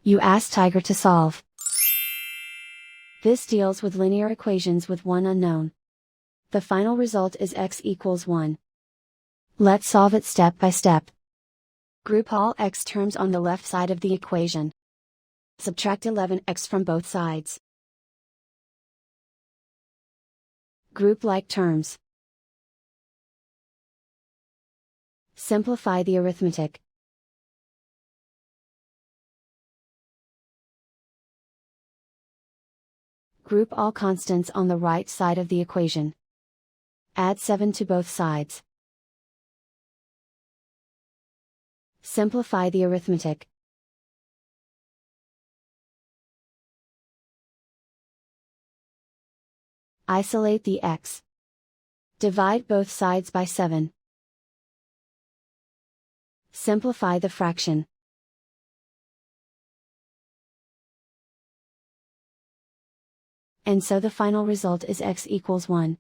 You ask Tiger to solve. This deals with linear equations with one unknown. The final result is x equals 1. Let's solve it step by step. Group all x terms on the left side of the equation. Subtract 11x from both sides. Group like terms. Simplify the arithmetic. Group all constants on the right side of the equation. Add 7 to both sides. Simplify the arithmetic. Isolate the x. Divide both sides by 7. Simplify the fraction. And so the final result is x equals 1.